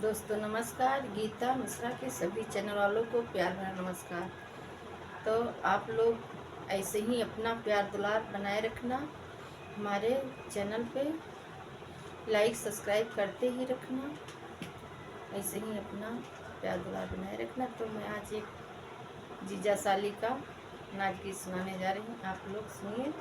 दोस्तों नमस्कार। गीता मिश्रा के सभी चैनल वालों को प्यार भरा नमस्कार। तो आप लोग ऐसे ही अपना प्यार दुलार बनाए रखना, हमारे चैनल पे लाइक सब्सक्राइब करते ही रखना, ऐसे ही अपना प्यार दुलार बनाए रखना। तो मैं आज एक जीजा साली का नाच गीत सुनाने जा रही हूँ, आप लोग सुनिए।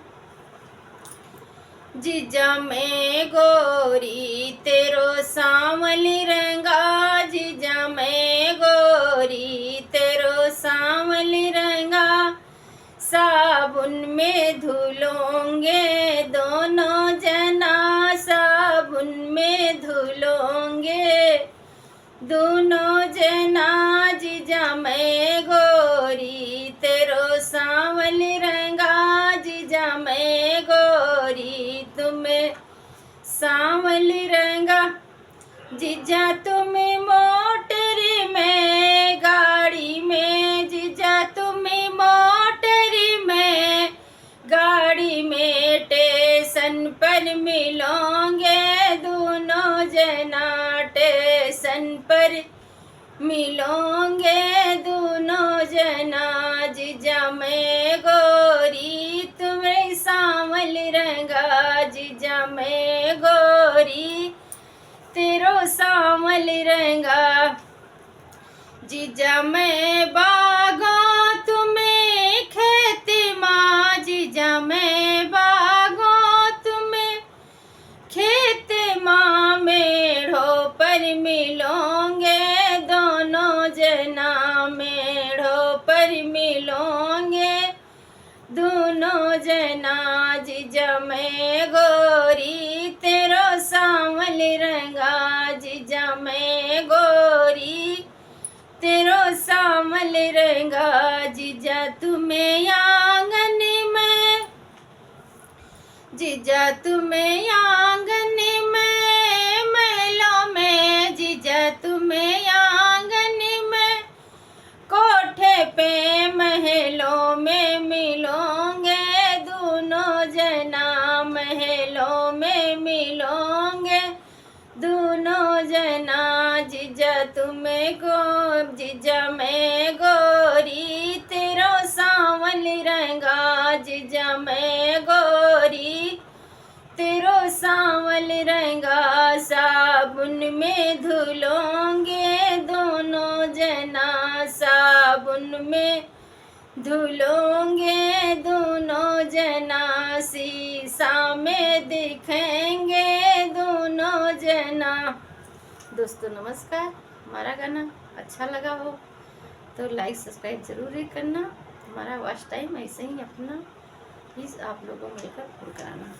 जीजा मैं गोरी तेरो सांवली रंगा, जीजा मैं गोरी तेरो सांवली रंगा, साबुन में धुलोंगे दोनों जना, साबुन में धुलोंगे दोनों जना, जीजा मैं गोरी तेरो सांवली रंगा, जीजा मैं गोरी तुम्हें सांवली रंगा, जीजा तुम्हें मोटरी में गाड़ी में, जीजा तुम्हें मोटरी में गाड़ी में, स्टेशन पर मिलोगे दोनों जना, स्टेशन पर मिलोगे दोनों जना, जीजा मैं गोरी तुम्हें सांवली रंगा, जीजा मैं गोरी तेरो सांवली रंगा, जीजा मैं बागों तुम्हें खेती माँ, जीजा मैं बागों तुम्हें खेत माँ, मेढ़ों पर मिलोगे दोनों जना, मेढ़ों पर मिलोगे दोनों जना, जीजा मैं गोरी तेरो सांवली रंगा, जीजा मैं गोरी तेरो सांवली रंगा, जीजा तुम्हें आंगन में, जीजा तुम्हें आंगन में महलों में, जीजा तुम्हें आंगन में कोठे पे महलों में मिलोगे दोनों जना, महलों में मिलोगे दोनों जना, जीजा तुम्हें जीजा मैं गोरी तेरो सांवली रंगा, जीजा मैं गोरी तेरो सांवली रंगा, साबुन में धुलोंगे दोनों जना, साबुन में धुलोंगे दोनों जना, शीशा में दिखेंगे दोनों जना। दोस्तों नमस्कार। हमारा गाना अच्छा लगा हो तो लाइक सब्सक्राइब जरूर ही करना। हमारा वॉच टाइम ऐसे ही अपना प्लीज़ आप लोगों मिलकर पूरा कराना।